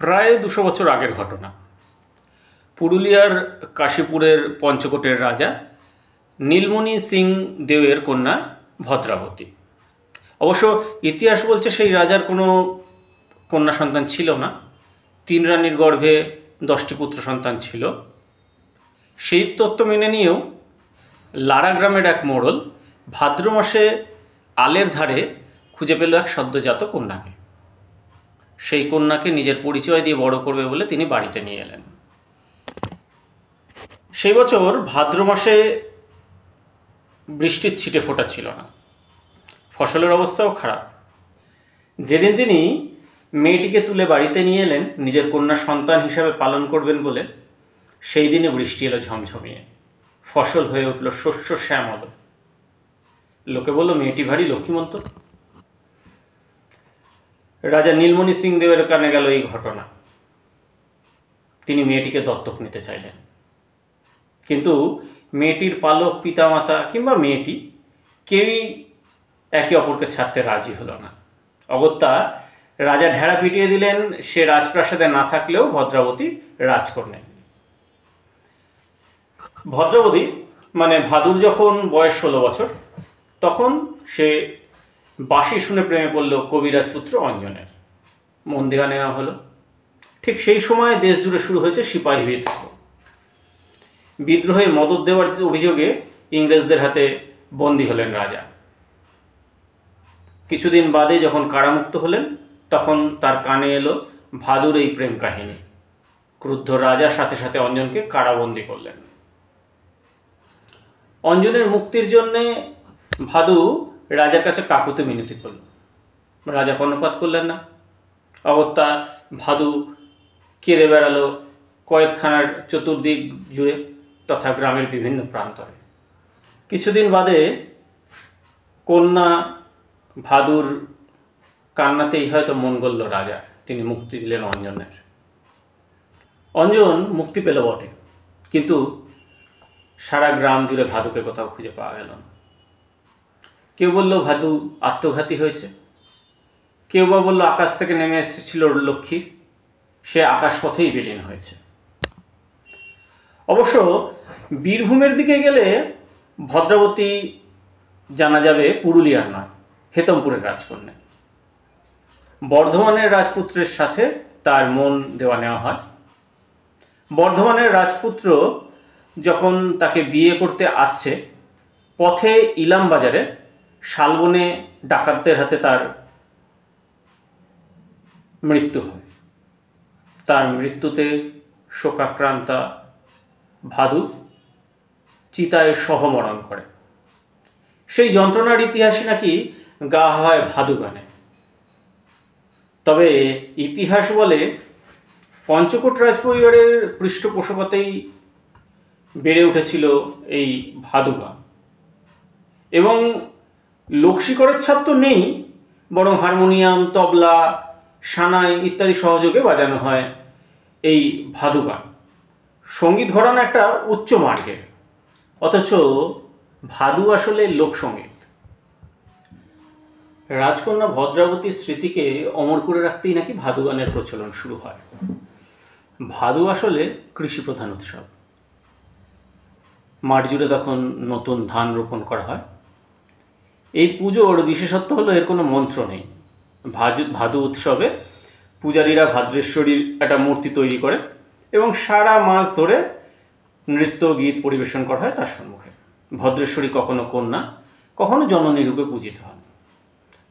প্রায় 200 বছর আগের ঘটনা। পুরুলিয়ার কাশীপুরের পঞ্চকোটের রাজা নীলমণি সিং দেওয়ের কন্যা ভদ্রাবতী। অবশ্য ইতিহাস বলছে সেই রাজার কোনো কন্যা সন্তান ছিল না, 3 রানীর গর্ভে 10টি পুত্র সন্তান ছিল। সেই তত্ত্ব মেনে নিয়েও লারা গ্রামের এক মোড়ল ভাদ্র মাসে আলের ধারে খুঁজে পেল এক সদ্যজাত কন্যাকে। সেই কন্যাকে নিজের পরিচয় দিয়ে বড় করবে বলে তিনি বাড়িতে নিয়ে এলেন। সেই বছর ভাদ্র মাসে বৃষ্টির ছিটে ফোঁটা ছিল না, ফসলের অবস্থাও খারাপ। যেদিন তিনি মেয়েটিকে তুলে বাড়িতে নিয়ে এলেন নিজের কন্যা সন্তান হিসাবে পালন করবেন বলে, সেই দিনে বৃষ্টি এলো ঝমঝমিয়ে, ফসল হয়ে উঠল শস্য শ্যামল। লোকে বলল মেয়েটি ভারী লক্ষ্মীমন্ত। রাজা নীলমণি সিং দেবের কানে গেল এই ঘটনা। তিনি মেয়েটিকে দত্তক নিতে চাইলেন, কিন্তু মেয়েটির পালক পিতামাতা কিংবা মেয়েটি কেউই একে অপরকে ছাড়তে রাজি হলো না। অগত্যা রাজা ঢেড়া পিটিয়ে দিলেন, সে রাজপ্রাসাদে না থাকলেও ভদ্রাবতী রাজকন্যা। ভদ্রাবতী মানে ভাদুর যখন বয়স 16 বছর, তখন সে বাঁশি শুনে প্রেমে পড়ল কবিরাজপুত্র অঞ্জনের। মন দেওয়া নেওয়া হলো। ঠিক সেই সময় দেশ জুড়ে শুরু হয়েছে সিপাহী বিদ্রোহ। বিদ্রোহে মদত দেওয়ার অভিযোগে ইংরেজদের হাতে বন্দী হলেন রাজা। কিছুদিন বাদে যখন কারামুক্ত হলেন, তখন তার কানে এলো ভাদুর এই প্রেম কাহিনী। ক্রুদ্ধ রাজা সাথে সাথে অঞ্জনকে কারাবন্দী করলেন। অঞ্জনের মুক্তির জন্যে ভাদু রাজার কাছে কাকুতে মিনতি করল। রাজা কর্ণপাত করলেন না। অগত্যা ভাদু কেঁদে বেড়ালো কয়েদখানার চতুর্দিক জুড়ে তথা গ্রামের বিভিন্ন প্রান্তরে। কিছুদিন বাদে কন্যা ভাদুর কান্নাতেই হয়তো মন গলল রাজা, তিনি মুক্তি দিলেন অঞ্জনের। অঞ্জন মুক্তি পেল বটে, কিন্তু সারা গ্রাম জুড়ে ভাদুকে কোথাও খুঁজে পাওয়া গেল না। কেউ বলল ভাদু আত্মঘাতী হয়েছে, কেউ বা বলল আকাশ থেকে নেমে এসেছিল লক্ষ্মী, সে আকাশ পথেই বিলীন হয়েছে। অবশ্য বীরভূমের দিকে গেলে ভদ্রাবতী জানা যাবে পুরুলিয়ার নয়, হেতমপুরের রাজকন্যা। বর্ধমানের রাজপুত্রের সাথে তার মন দেওয়া নেওয়া হয়। বর্ধমানের রাজপুত্র যখন তাকে বিয়ে করতে আসছে, পথে ইলাম বাজারে শালবনে ডাকাতদের হাতে তার মৃত্যু হয়। তার মৃত্যুতে শোকাক্রান্তা ভাদু চিতায় সহমরণ করে। সেই যন্ত্রণার ইতিহাসে নাকি গা হয় ভাদু গানে। তবে ইতিহাস বলে পঞ্চকোট রাজপরিবারের পৃষ্ঠপোষকতাতেই বেড়ে উঠেছিল এই ভাদু গান, এবং লোকশিকড়ের ছাপ তো নেই, বরং হারমোনিয়াম, তবলা, সানাই ইত্যাদি সহযোগে বাজানো হয় এই ভাদু গান। সঙ্গীত ঘরানা একটা উচ্চ মার্গের, অথচ ভাদু আসলে লোকসঙ্গীত। রাজকন্যা ভদ্রাবতীর স্মৃতিকে অমর করে রাখতেই নাকি ভাদু গানের প্রচলন শুরু হয়। ভাদু আসলে কৃষি প্রধান উৎসব। মাঠ জুড়ে তখন নতুন ধান রোপণ করা হয়। এই পুজোর বিশেষত্ব হলো এর কোনো মন্ত্র নেই। ভাদু উৎসবে পূজারীরা ভাদ্রেশ্বরীর একটা মূর্তি তৈরি করে এবং সারা মাস ধরে নৃত্য গীত পরিবেশন করা হয় তার সম্মুখে। ভদ্রেশ্বরী কখনো কন্যা, কখনো জননী রূপে পূজিত হন।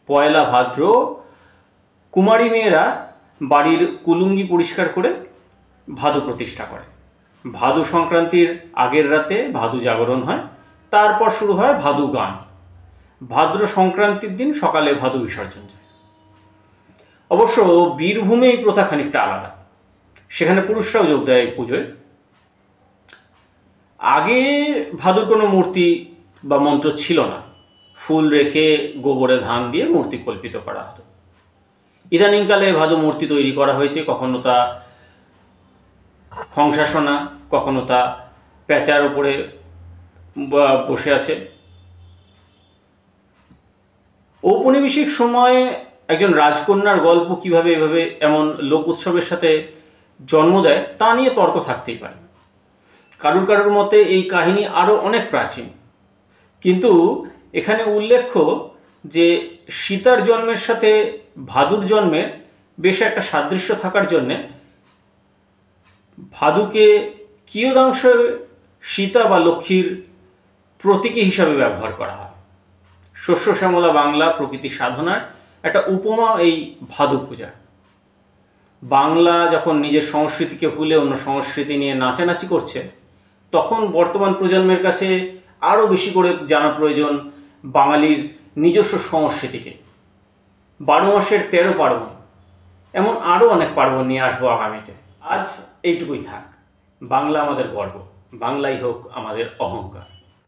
পয়লা ভাদ্র কুমারী মেয়েরা বাড়ির কুলুঙ্গি পরিষ্কার করে ভাদু প্রতিষ্ঠা করে। ভাদু সংক্রান্তির আগের রাতে ভাদু জাগরণ হয়, তারপর শুরু হয় ভাদু গান। ভাদ্র সংক্রান্তির দিন সকালে ভাদু বিসর্জন যায়। অবশ্য বীরভূমে এই প্রথা খানিকটা আলাদা, সেখানে পুরুষরাও যোগ দেয় এই পুজোয়। আগে ভাদুর কোনো মূর্তি বা মন্ত্র ছিল না, ফুল রেখে গোবরে ধান দিয়ে মূর্তি কল্পিত করা হতো। ইদানিংকালে ভাদু মূর্তি তৈরি করা হয়েছে, কখনো তা হংসাসনা, কখনো তা প্যাঁচার উপরে বসে আছে। ঔপনিবেশিক সময়ে একজন রাজকন্যার গল্প কিভাবে এভাবে এমন লোক উৎসবের সাথে জন্ম দেয় তা নিয়ে তর্ক থাকতেই পারে। কারুর কারুর মতে এই কাহিনী আরও অনেক প্রাচীন, কিন্তু এখানে উল্লেখ্য যে সীতার জন্মের সাথে ভাদুর জন্মের বেশ একটা সাদৃশ্য থাকার জন্যে ভাদুকে কিয়দাংশে সীতা বা লক্ষ্মীর প্রতীকী হিসাবে ব্যবহার করা হয়। শস্য শ্যামলা বাংলা প্রকৃতি সাধনার একটা উপমা এই ভাদু পূজা। বাংলা যখন নিজের সংস্কৃতিকে ভুলে অন্য সংস্কৃতি নিয়ে নাচানাচি করছে, তখন বর্তমান প্রজন্মের কাছে আরও বেশি করে জানা প্রয়োজন বাঙালির নিজস্ব সংস্কৃতিকে। 12 মাসের 13 পার্বণ, এমন আরও অনেক পার্বণ নিয়ে আসবো আগামীতে। আজ এইটুকুই থাক। বাংলা আমাদের গর্ব, বাংলাই হোক আমাদের অহংকার।